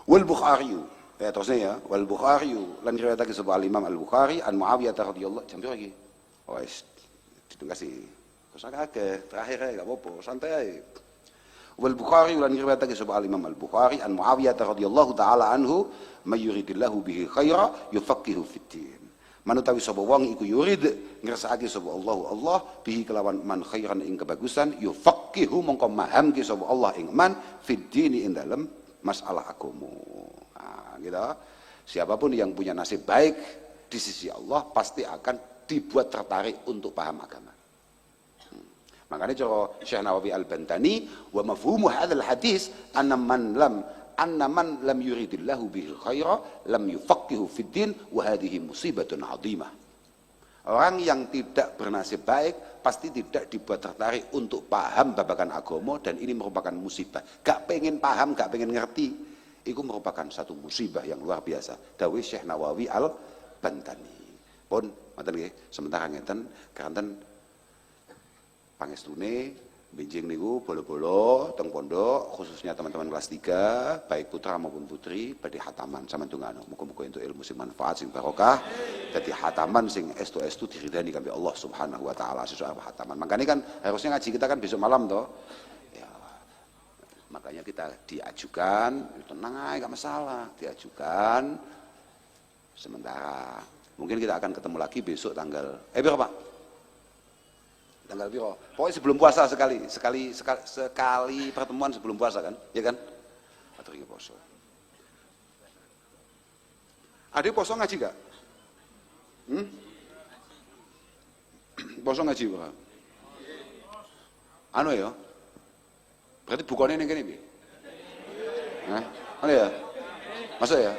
Wal Bukhari, ya terusnya ya, wal Bukhari lan riwayatake sapa Imam Al Bukhari an Muawiyah radhiyallahu jam lagi. Wes ditunggu kasih. Kosak akeh, terakhir ya enggak apa-apa, santai ae. Wal Bukhari lan riwayatake sapa Imam Al Bukhari an Muawiyah radhiyallahu taala anhu may yuridillahu bihi khaira yufaqihu fid din. Manutawi sapa wong iku yurid ngersakake sapa Allah bihi kelawan man khairan ing kebagusan yufaqihu mongko mahamke sapa Allah ing man fid din ing dalem masalah agama. Nah, gitu. Siapapun yang punya nasib baik di sisi Allah pasti akan dibuat tertarik untuk paham agama. Makanya cara Syekh Nawawi Al-Bantani wa mafhumu hadzal hadis anna man lam yuridillahu bil khaira lam yufaqihu fid din wa hadhihi musibatun 'azimah. Orang yang tidak bernasib baik pasti tidak dibuat tertarik untuk paham babagan agama dan ini merupakan musibah. Gak pengen paham, gak pengen ngerti, itu merupakan satu musibah yang luar biasa. Dawuh Syekh Nawawi Al-Bantani. Pun ngoten nggih, sementara ngeten kanten pangestune benjing niku bolo-bolo teng pondok khususnya teman-teman kelas 3 baik putra maupun putri badhe hataman samantungano muga-muga entuk ilmu sing manfaat sing barokah dadi hataman sing estu-estu diridani kali Allah Subhanahu wa taala sesuai hataman. Makanya kan harusnya ngaji kita kan besok malam toh. Ya, makanya kita diajukan tenang aja gak masalah, diajukan sementara. Mungkin kita akan ketemu lagi besok tanggal berapa? Tanggal piro? Pokoknya sebelum puasa sekali pertemuan sebelum puasa kan, ya kan? Atau ini poso. Ada poso ngaji gak? Poso ngaji berapa? Anu ya? Berarti bukannya ini gini bi? Ada ya? Masa ya?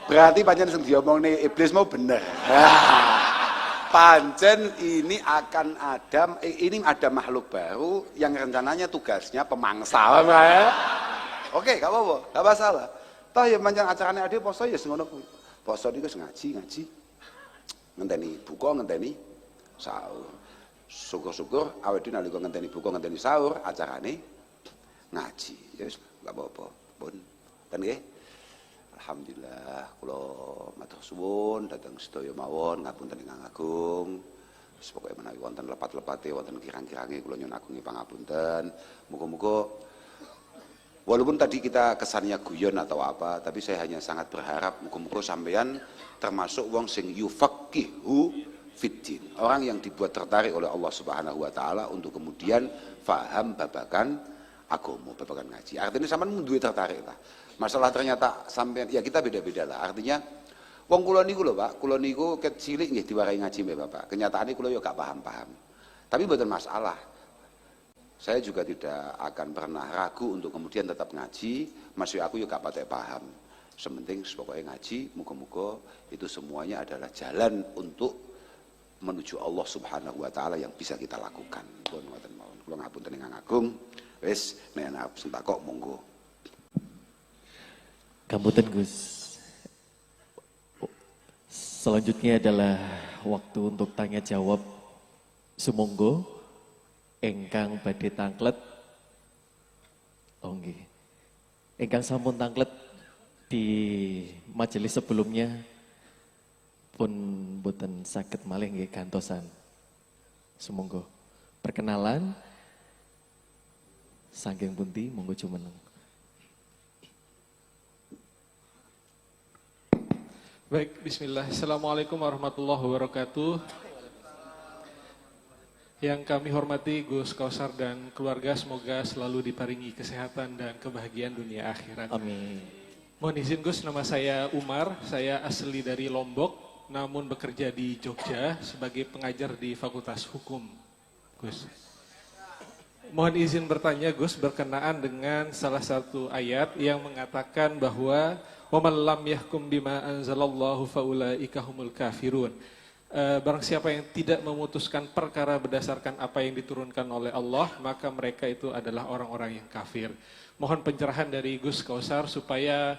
Berarti pancen sing diomongne iblis mau bener. Pancen ini akan ada makhluk baru yang rencananya tugasnya pemangsa. Oke, gak apa-apa, gak masalah. Toh ya pancen acarane ade poso ya ngono kuwi. Poso niku ngaji. Ngenteni buka, ngenteni sahur. Syukur-syukur awake dhewe nalika ngenteni buka, ngenteni sahur, acarane ngaji. Ya wis gak apa-apa. Pun ten nggih. Alhamdulillah kula matur suwun dhateng sedaya mawon ngapunten ingkang agung. Wis pokoke menawi wonten lepat-lepate wonten kirang-kirange kula nyuwun agungi pangapunten. Muga-muga walaupun tadi kita kesannya guyon atau apa, tapi saya hanya sangat berharap muga-muga sampeyan termasuk wong sing yufaqihu fiddin. Orang yang dibuat tertarik oleh Allah Subhanahu wa taala untuk kemudian faham babagan agama, babagan ngaji. Artinya sampean duwe tertarik lah. Masalah ternyata sampean ya kita beda-beda lah. Artinya wong kula niku lho Pak, kula niku ket cilik nggih diwarai ngaji mbek Bapak. Kenyataane kula yo gak paham-paham. Tapi mboten masalah. Saya juga tidak akan pernah ragu untuk kemudian tetap ngaji, masih aku yo gak patek paham. Sementing pokoknya ngaji, muga-muga itu semuanya adalah jalan untuk menuju Allah Subhanahu wa taala yang bisa kita lakukan. Pun ngoten mawon. Kula ngapunten ingkang agung. Wis nek ana sentak kok monggo. Kambuten Gus. Selanjutnya adalah waktu untuk tanya jawab sumangga engkang badhe tanglet. Oh nggih. Engkang sampun tanglet di majelis sebelumnya pun boten saged malih nggih gantosan. Sumangga. Perkenalan saking pundi monggo jumeneng. Baik, bismillah. Assalamualaikum warahmatullahi wabarakatuh. Yang kami hormati Gus Kausar dan keluarga, semoga selalu diparingi kesehatan dan kebahagiaan dunia akhirat. Amin. Mohon izin Gus, nama saya Umar, saya asli dari Lombok, namun bekerja di Jogja sebagai pengajar di Fakultas Hukum. Gus. Mohon izin bertanya Gus, berkenaan dengan salah satu ayat yang mengatakan bahwa وَمَنْ لَمْ يَحْكُمْ بِمَا أَنْزَلَ اللَّهُ فَأُولَئِكَ هُمُ الْكَافِرُونَ. Barang siapa yang tidak memutuskan perkara berdasarkan apa yang diturunkan oleh Allah, maka mereka itu adalah orang-orang yang kafir. Mohon pencerahan dari Gus Kausar supaya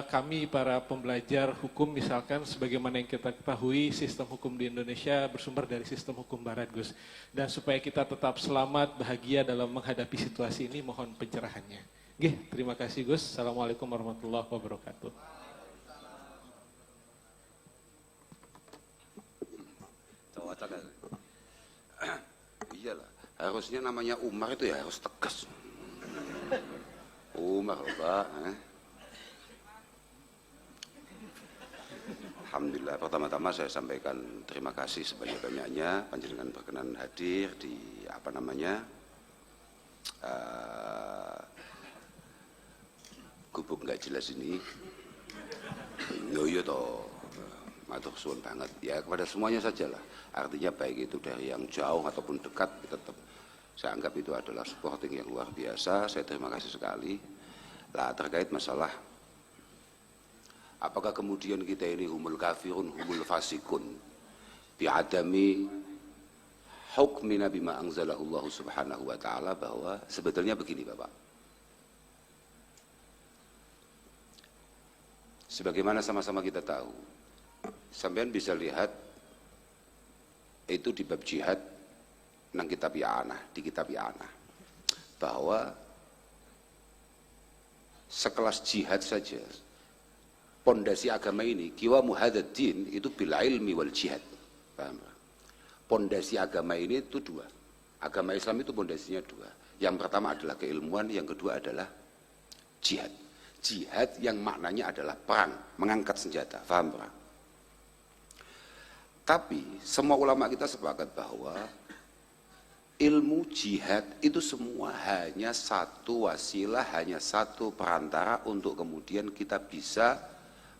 kami para pembelajar hukum misalkan sebagaimana yang kita ketahui sistem hukum di Indonesia bersumber dari sistem hukum barat Gus. Dan supaya kita tetap selamat, bahagia dalam menghadapi situasi ini mohon pencerahannya. Nggih, terima kasih Gus. Assalamualaikum warahmatullahi wabarakatuh. Iyalah, harusnya namanya Umar itu ya harus tegas. Umar loh Pak. Alhamdulillah, pertama-tama saya sampaikan terima kasih sebanyak-banyaknya panjenengan berkenan hadir di gubuk nggak jelas ini. Yo toh, matur suwun banget ya kepada semuanya sajalah. Artinya baik itu dari yang jauh ataupun dekat, tetap saya anggap itu adalah supporting yang luar biasa. Saya terima kasih sekali. Lah terkait masalah apakah kemudian kita ini humul kafirun, humul fasikun bi'adami hukmina bima anzalahullahu subhanahu wa ta'ala, bahwa sebetulnya begini Bapak. Sebagaimana sama-sama kita tahu, sampean bisa lihat itu di bab jihad nang kitab I'anah, di kitab I'anah, bahwa sekelas jihad saja pondasi agama ini, qiwamu hadzal din, itu bil ilmi wal jihad. Paham? Pondasi agama ini itu dua. Agama Islam itu pondasinya dua. Yang pertama adalah keilmuan, yang kedua adalah jihad. Jihad yang maknanya adalah perang, mengangkat senjata. Paham, Pak? Tapi semua ulama kita sepakat bahwa ilmu jihad itu semua hanya satu wasilah, hanya satu perantara untuk kemudian kita bisa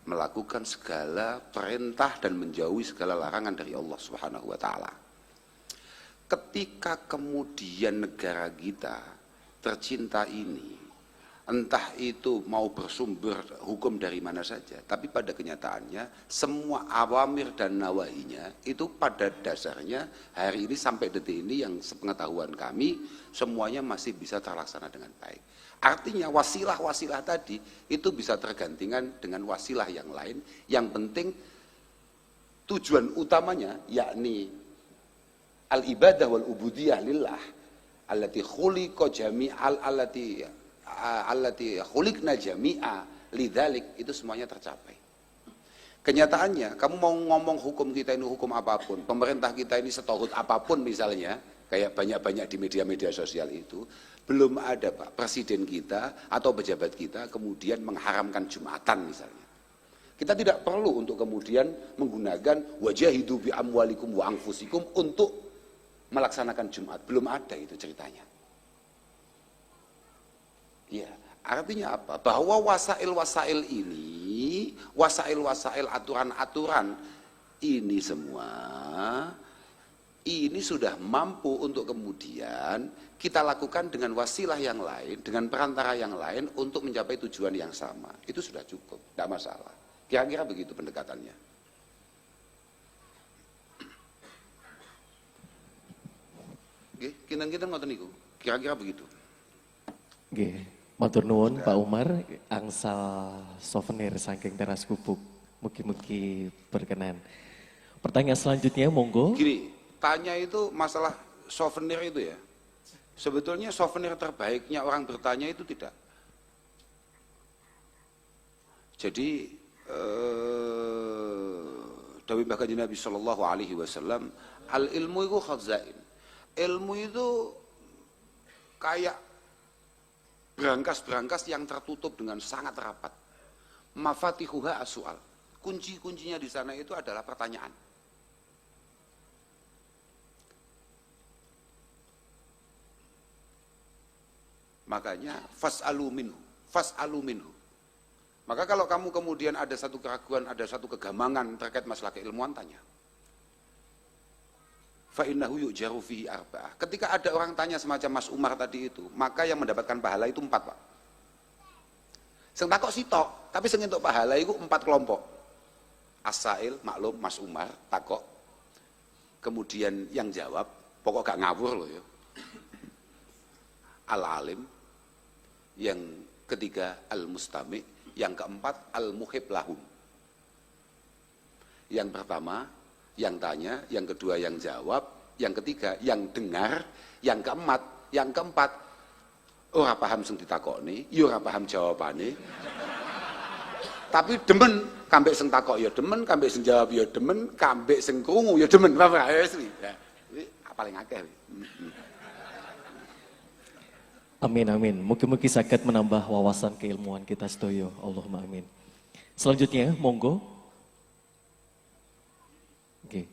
melakukan segala perintah dan menjauhi segala larangan dari Allah Subhanahu wa ta'ala. Ketika kemudian negara kita tercinta ini, entah itu mau bersumber hukum dari mana saja, tapi pada kenyataannya semua awamir dan nawahinya itu pada dasarnya hari ini sampai detik ini yang sepengetahuan kami semuanya masih bisa terlaksana dengan baik. Artinya wasilah-wasilah tadi itu bisa tergantikan dengan wasilah yang lain. Yang penting tujuan utamanya yakni al-ibadah wal ubudiyah lillah allati khuliqa jami'al allati khuliqna jami'a lidzalik, itu semuanya tercapai. Kenyataannya kamu mau ngomong hukum kita ini hukum apapun, pemerintah kita ini setauhid apapun misalnya, kayak banyak-banyak di media-media sosial itu, belum ada Pak presiden kita atau pejabat kita kemudian mengharamkan Jumatan misalnya. Kita tidak perlu untuk kemudian menggunakan wajahidu bi amwalikum wa anfusikum untuk melaksanakan Jumat. Belum ada itu ceritanya. Ya, artinya apa? Bahwa wasail-wasail ini, wasail-wasail aturan-aturan ini semua ini sudah mampu untuk kemudian kita lakukan dengan wasilah yang lain, dengan perantara yang lain untuk mencapai tujuan yang sama. Itu sudah cukup, tidak masalah. Kira-kira begitu pendekatannya. Oke, kita ngoten niku. Kira-kira begitu. Oke, matur nuwun Pak Umar, angsal souvenir saking teras gubuk. Mugi-mugi berkenan. Pertanyaan selanjutnya monggo. Gini, tanya itu masalah souvenir itu ya. Sebetulnya souvenir terbaiknya orang bertanya itu tidak. Jadi dawuh Mbah Kanjeng Nabi sallallahu alaihi wasallam, al ilmu itu khazain. Ilmu itu kayak berangkas-berangkas yang tertutup dengan sangat rapat. Mafatihuha as-su'al. Kunci-kuncinya di sana itu adalah pertanyaan. Makanya fas'alu minhu. Maka kalau kamu kemudian ada satu keraguan, ada satu kegamangan terkait masalah keilmuan, tanya. Fa innahu yu'jaru fihi arba'ah. Ketika ada orang tanya semacam Mas Umar tadi itu, maka yang mendapatkan pahala itu 4, Pak. Sing takok sitok, tapi sing entuk pahala itu 4 kelompok. As-sa'il, maklum Mas Umar takok. Kemudian yang jawab, pokok gak ngawur loh ya. Al-alim, yang ketiga al-mustami', yang keempat al-muhib lahum. Yang pertama yang tanya, yang kedua yang jawab, yang ketiga yang dengar, yang keempat ora paham sing ditakoni, ya ora paham jawabane. Tapi demen kambek sing takok ya demen, kambek sing jawab ya demen, kambek sing krungu ya demen. Apa ya wis ya. Paling akeh. Amin amin. Mugi-mugi saged menambah wawasan keilmuan kita sedaya. Allahumma amin. Selanjutnya monggo. Oke.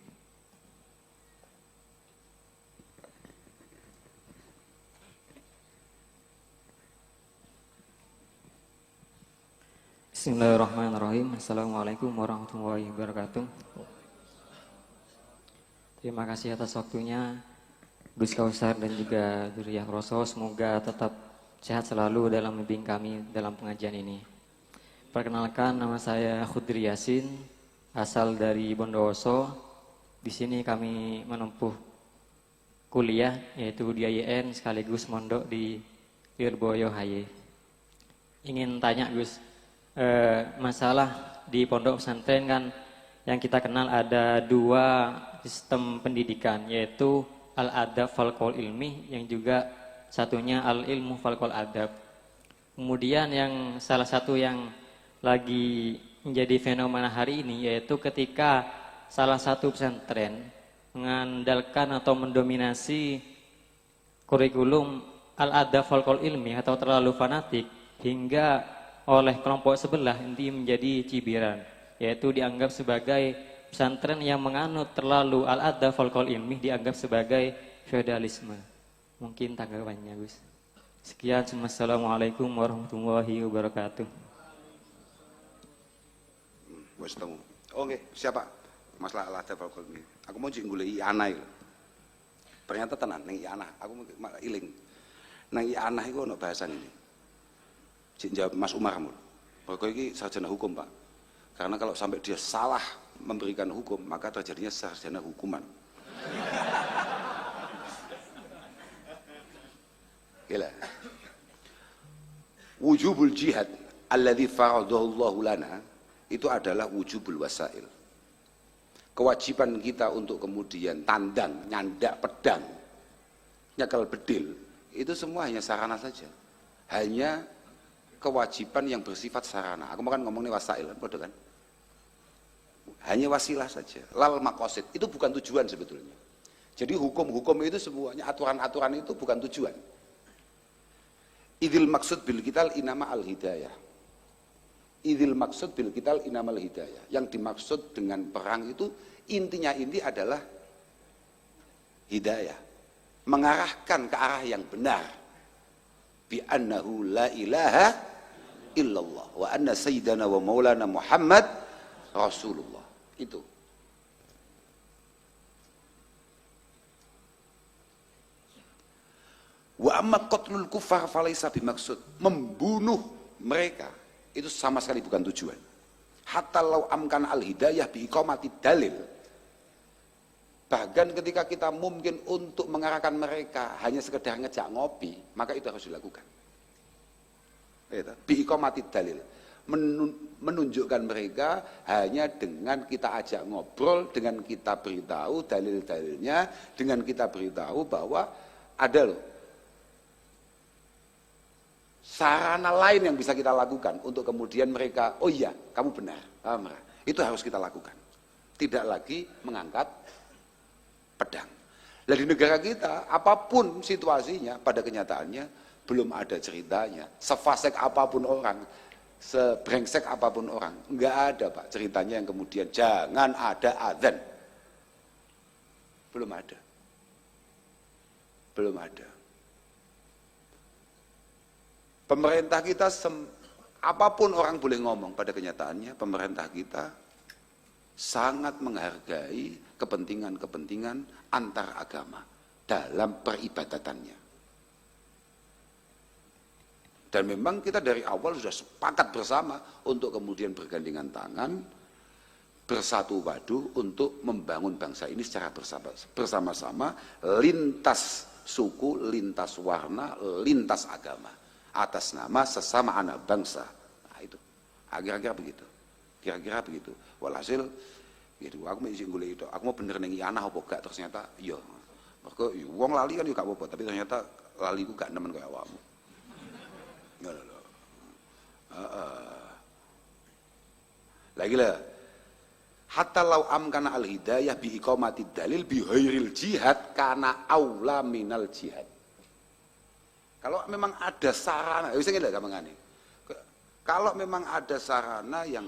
Bismillahirrahmanirrahim. Assalamualaikum warahmatullahi wabarakatuh. Terima kasih atas waktunya Gus Kausar dan juga Duriyah Roso. Semoga tetap sehat selalu dalam membimbing kami dalam pengajian ini. Perkenalkan, nama saya Khudri Yasin, asal dari Bondowoso. Di sini kami menempuh kuliah yaitu di IAIN sekaligus mondok di Lirboyo HY. Ingin tanya Gus, masalah di pondok pesantren kan yang kita kenal ada dua sistem pendidikan, yaitu al-adab fal-qaul ilmi, yang juga satunya al-ilmu fal-qaul adab. Kemudian yang salah satu yang lagi menjadi fenomena hari ini yaitu ketika salah satu pesantren mengandalkan atau mendominasi kurikulum al-adab fal-qaul ilmi atau terlalu fanatik hingga oleh kelompok sebelah inti menjadi cibiran, yaitu dianggap sebagai pesantren yang menganut terlalu al-adab fal-qaul ilmi dianggap sebagai feodalisme. Mungkin tanggapannya Gus. Sekian, Assalamualaikum warahmatullahi wabarakatuh. Wes temu. Oke, siapa? Masalah al-adab fal-qaul ilmi. Aku mau goleki anak iki. Ternyata tenan ning anak, aku iling. Nang anak iku ono bahasan ini. Cik jawab Mas Umar Mul. Pokoknya ini sarjana hukum Pak. Karena kalau sampai dia salah memberikan hukum, maka terjadinya sarjana hukuman. Gila. Wujubul jihad alladzi faradallahu lana itu adalah wujubul wasail. Kewajiban kita untuk kemudian tandang, nyandak pedang, nyakal bedil, itu semua hanya sarana saja. Hanya kewajiban yang bersifat sarana. Aku makan ngomongnya wasail kan, bodoh kan? Hanya wasilah saja. Lal maqasid itu bukan tujuan sebetulnya. Jadi hukum-hukum itu semuanya, aturan-aturan itu bukan tujuan. Idil maksud bil qital inama al hidayah. Idil maksud bil qital inama al hidayah. Yang dimaksud dengan perang itu intinya inti adalah hidayah. Mengarahkan ke arah yang benar. Bi annahu la ilaha illallah wa anna sayyidana wa maulana Muhammad Rasulullah. Itu. Wa amma qatlul kufar falaysa bimaksud. Membunuh mereka itu sama sekali bukan tujuan. Hatta law amkan al hidayah bi iqamati dalil. Bahkan ketika kita mungkin untuk mengarahkan mereka hanya sekedar ngejak ngopi, maka itu harus dilakukan. Bi iqamati dalil. Menunjukkan mereka hanya dengan kita ajak ngobrol, dengan kita beritahu dalil-dalilnya, dengan kita beritahu bahwa ada loh sarana lain yang bisa kita lakukan untuk kemudian mereka, oh iya kamu benar, itu harus kita lakukan. Tidak lagi mengangkat pedang. Nah di negara kita apapun situasinya pada kenyataannya belum ada ceritanya. Sefasek apapun orang, sebrengsek apapun orang, enggak ada Pak ceritanya yang kemudian jangan ada adzan. Belum ada. Belum ada. Pemerintah kita apapun orang boleh ngomong, pada kenyataannya pemerintah kita sangat menghargai kepentingan-kepentingan antar agama dalam peribadatannya. Dan memang kita dari awal sudah sepakat bersama untuk kemudian bergandengan tangan, bersatu padu untuk membangun bangsa ini secara bersama-sama, lintas suku, lintas warna, lintas agama, atas nama sesama anak bangsa. Nah, itu Kira-kira begitu. Kira-kira begitu. Walhasil gitu, aku mau isi golek itu. Aku mau bener nengi anak apa gak, terus ternyata iya. Mergo wong lali kan juga gak apa-apa, tapi ternyata laliku gak nemen kaya awakmu. Ngono lho. Heeh. Lagi lah. Hatta law amkana al hidayah bi iqamati dalil bi ghairil jihad kana aula minal jihad. Kalau memang ada sarana, bisa nggak gampangane. Kalau memang ada sarana yang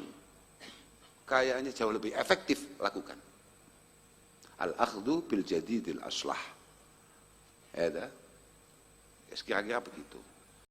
kayaknya jauh lebih efektif, lakukan. Al-akhdhu bil jadidil aslah. Ya, kira-kira begitu.